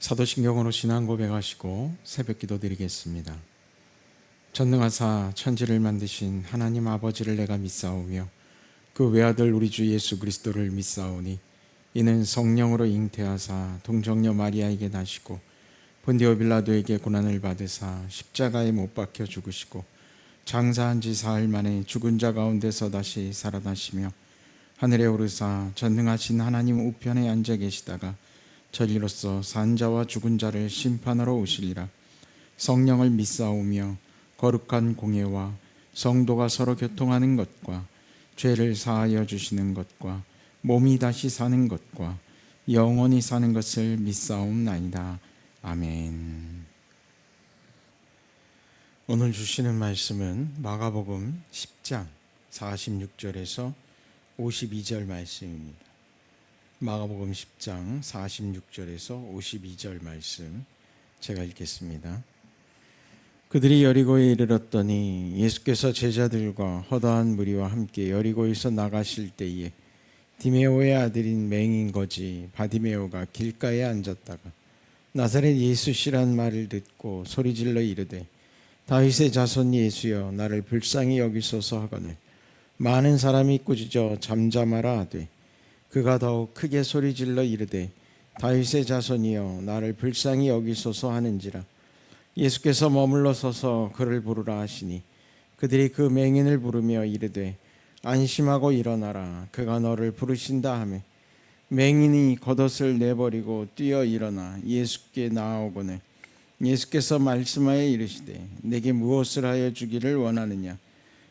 사도신경으로 신앙 고백하시고 새벽기도 드리겠습니다. 전능하사 천지를 만드신 하나님 아버지를 내가 믿사오며 그 외아들 우리 주 예수 그리스도를 믿사오니 이는 성령으로 잉태하사 동정녀 마리아에게 나시고 본디오 빌라도에게 고난을 받으사 십자가에 못 박혀 죽으시고 장사한 지 사흘 만에 죽은 자 가운데서 다시 살아나시며 하늘에 오르사 전능하신 하나님 우편에 앉아 계시다가 저리로서 산자와 죽은 자를 심판하러 오시리라. 성령을 믿사오며 거룩한 공예와 성도가 서로 교통하는 것과 죄를 사하여 주시는 것과 몸이 다시 사는 것과 영원히 사는 것을 믿사옵나이다. 아멘. 오늘 주시는 말씀은 마가복음 10장 46절에서 52절 말씀입니다. 마가복음 10장 46절에서 52절 말씀 제가 읽겠습니다. 그들이 여리고에 이르렀더니 예수께서 제자들과 허다한 무리와 함께 여리고에서 나가실 때에 디메오의 아들인 맹인 거지 바디메오가 길가에 앉았다가 나사렛 예수시란 말을 듣고 소리질러 이르되 다윗의 자손 예수여 나를 불쌍히 여기소서 하거늘 많은 사람이 꾸짖어 잠잠하라 하되 그가 더욱 크게 소리질러 이르되 다윗의 자손이여 나를 불쌍히 여기소서 하는지라. 예수께서 머물러 서서 그를 부르라 하시니 그들이 그 맹인을 부르며 이르되 안심하고 일어나라 그가 너를 부르신다 하매 맹인이 겉옷을 내버리고 뛰어 일어나 예수께 나아오거늘 예수께서 말씀하여 이르시되 내게 무엇을 하여 주기를 원하느냐.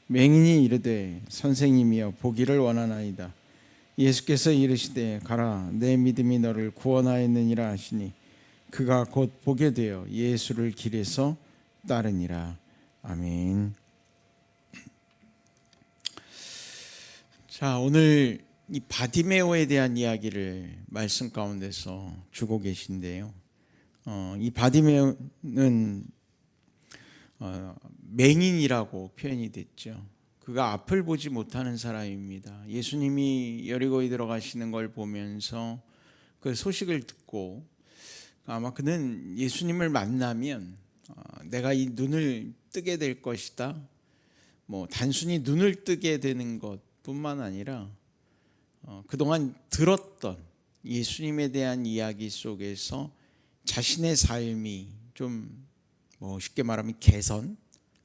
맹인이 이르되 선생님이여 보기를 원하나이다. 예수께서 이르시되 가라 내 믿음이 너를 구원하였느니라 하시니 그가 곧 보게 되어 예수를 길에서 따르니라. 아멘. 자, 오늘 이 바디메오에 대한 이야기를 말씀 가운데서 주고 계신데요. 이 바디메오는 맹인이라고 표현이 됐죠. 그가 앞을 보지 못하는 사람입니다. 예수님이 여리고에 들어가시는 걸 보면서 그 소식을 듣고 아마 그는 예수님을 만나면 내가 이 눈을 뜨게 될 것이다. 단순히 눈을 뜨게 되는 것뿐만 아니라 그동안 들었던 예수님에 대한 이야기 속에서 자신의 삶이 좀 쉽게 말하면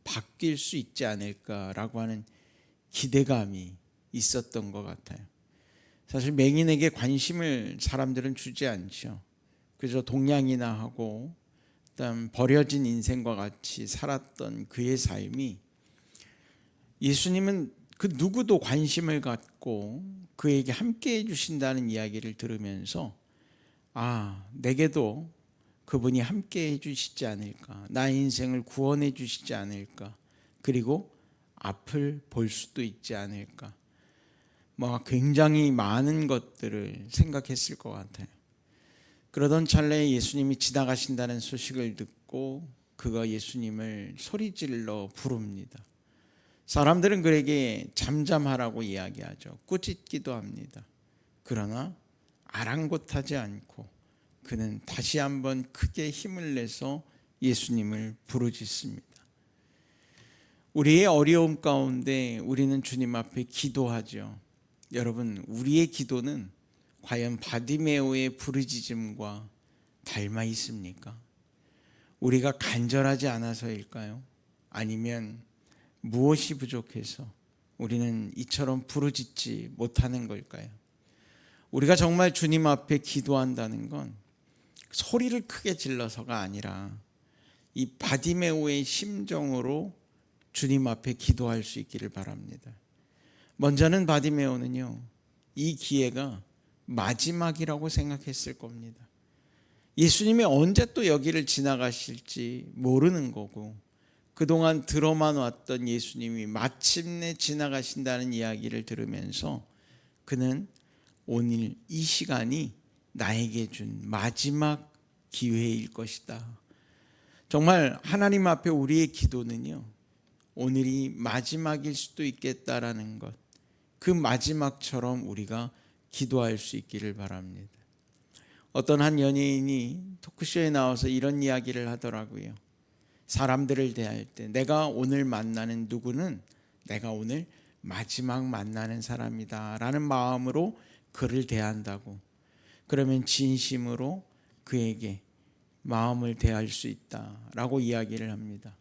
바뀔 수 있지 않을까라고 하는 기대감이 있었던 것 같아요. 사실 맹인에게 관심을 사람들은 주지 않죠. 그저 동양이나 하고 그다음 버려진 인생과 같이 살았던 그의 삶이 예수님은 그 누구도 관심을 갖고 그에게 함께 해주신다는 이야기를 들으면서 내게도 그분이 함께 해주시지 않을까, 나의 인생을 구원해 주시지 않을까, 그리고 앞을 볼 수도 있지 않을까, 굉장히 많은 것들을 생각했을 것 같아요. 그러던 찰나에 예수님이 지나가신다는 소식을 듣고 그가 예수님을 소리질러 부릅니다. 사람들은 그에게 잠잠하라고 이야기하죠. 꾸짖기도 합니다. 그러나 아랑곳하지 않고 그는 다시 한번 크게 힘을 내서 예수님을 부르짖습니다. 우리의 어려움 가운데 우리는 주님 앞에 기도하죠. 여러분, 우리의 기도는 과연 바디메오의 부르짖음과 닮아 있습니까? 우리가 간절하지 않아서일까요? 아니면 무엇이 부족해서 우리는 이처럼 부르짖지 못하는 걸까요? 우리가 정말 주님 앞에 기도한다는 건 소리를 크게 질러서가 아니라 이 바디메오의 심정으로 주님 앞에 기도할 수 있기를 바랍니다. 먼저는 바디메오는요, 이 기회가 마지막이라고 생각했을 겁니다. 예수님이 언제 또 여기를 지나가실지 모르는 거고, 그동안 들어만 왔던 예수님이 마침내 지나가신다는 이야기를 들으면서 그는 오늘 이 시간이 나에게 준 마지막 기회일 것이다. 정말 하나님 앞에 우리의 기도는요, 오늘이 마지막일 수도 있겠다라는 것, 그 마지막처럼 우리가 기도할 수 있기를 바랍니다. 어떤 한 연예인이 토크쇼에 나와서 이런 이야기를 하더라고요. 사람들을 대할 때 내가 오늘 만나는 누구는 내가 오늘 마지막 만나는 사람이다 라는 마음으로 그를 대한다고. 그러면 진심으로 그에게 마음을 대할 수 있다라고 이야기를 합니다.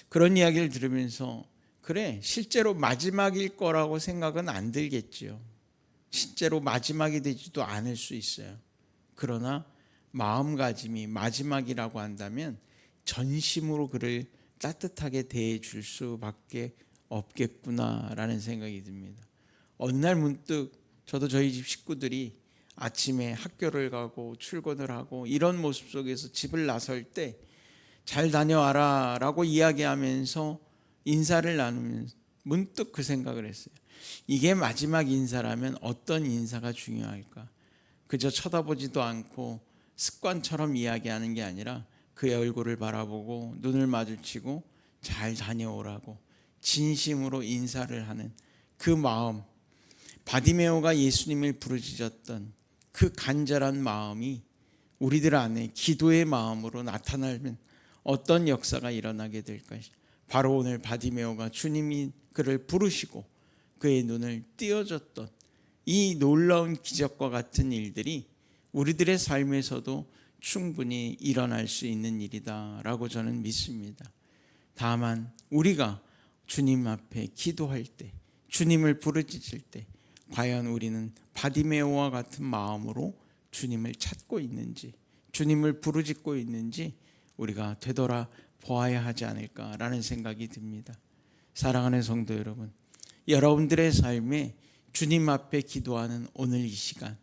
그런 이야기를 들으면서 그래, 실제로 마지막일 거라고 생각은 안 들겠죠. 실제로 마지막이 되지도 않을 수 있어요. 그러나 마음가짐이 마지막이라고 한다면 전심으로 그를 따뜻하게 대해 줄 수밖에 없겠구나라는 생각이 듭니다. 어느 날 문득 저도 저희 집 식구들이 아침에 학교를 가고 출근을 하고 이런 모습 속에서 집을 나설 때 잘 다녀와라 라고 이야기하면서 인사를 나누면 문득 그 생각을 했어요. 이게 마지막 인사라면 어떤 인사가 중요할까? 그저 쳐다보지도 않고 습관처럼 이야기하는 게 아니라 그의 얼굴을 바라보고 눈을 마주치고 잘 다녀오라고 진심으로 인사를 하는 그 마음, 바디메오가 예수님을 부르짖었던 그 간절한 마음이 우리들 안에 기도의 마음으로 나타나면 어떤 역사가 일어나게 될까? 바로 오늘 바디메오가 주님이 그를 부르시고 그의 눈을 띄어줬던 이 놀라운 기적과 같은 일들이 우리들의 삶에서도 충분히 일어날 수 있는 일이다라고 저는 믿습니다. 다만 우리가 주님 앞에 기도할 때, 주님을 부르짖을 때 과연 우리는 바디메오와 같은 마음으로 주님을 찾고 있는지, 주님을 부르짖고 있는지 우리가 되돌아 보아야 하지 않을까라는 생각이 듭니다. 사랑하는 성도 여러분, 여러분들의 삶에 주님 앞에 기도하는 오늘 이 시간,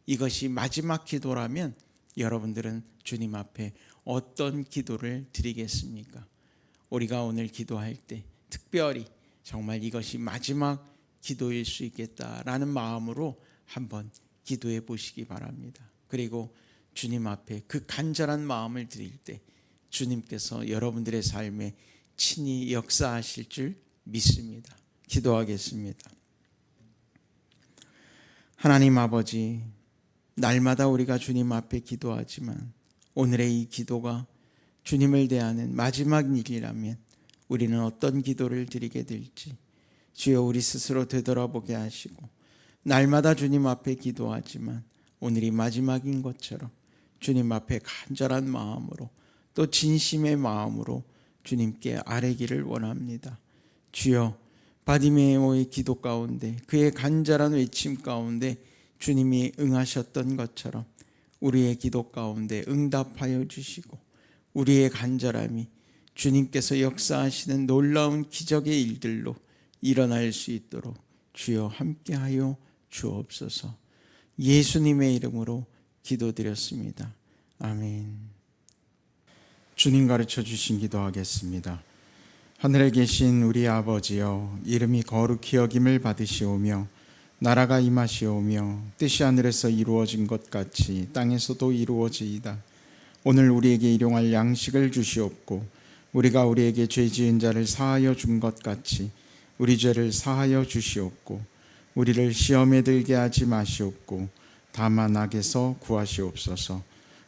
이것이 마지막 기도라면 여러분들은 주님 앞에 어떤 기도를 드리겠습니까? 우리가 오늘 기도할 때 특별히 정말 이것이 마지막 기도일 수 있겠다라는 마음으로 한번 기도해 보시기 바랍니다. 그리고 주님 앞에 그 간절한 마음을 드릴 때 주님께서 여러분들의 삶에 친히 역사하실 줄 믿습니다. 기도하겠습니다. 하나님 아버지, 날마다 우리가 주님 앞에 기도하지만 오늘의 이 기도가 주님을 대하는 마지막 일이라면 우리는 어떤 기도를 드리게 될지 주여 우리 스스로 되돌아보게 하시고, 날마다 주님 앞에 기도하지만 오늘이 마지막인 것처럼 주님 앞에 간절한 마음으로 또 진심의 마음으로 주님께 아뢰기를 원합니다. 주여, 바디메오의 기도 가운데 그의 간절한 외침 가운데 주님이 응하셨던 것처럼 우리의 기도 가운데 응답하여 주시고 우리의 간절함이 주님께서 역사하시는 놀라운 기적의 일들로 일어날 수 있도록 주여 함께하여 주옵소서. 예수님의 이름으로 기도드렸습니다. 아멘. 주님 가르쳐 주신 기도하겠습니다. 하늘에 계신 우리 아버지여, 이름이 거룩히 여김을 받으시오며 나라가 임하시오며 뜻이 하늘에서 이루어진 것 같이 땅에서도 이루어지이다. 오늘 우리에게 일용할 양식을 주시옵고 우리가 우리에게 죄 지은 자를 사하여 준 것 같이 우리 죄를 사하여 주시옵고 우리를 시험에 들게 하지 마시옵고 다만 악에서 구하시옵소서.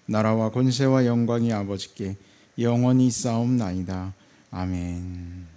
나라와 권세와 영광이 아버지께 영원히 있사옵나이다. 아멘.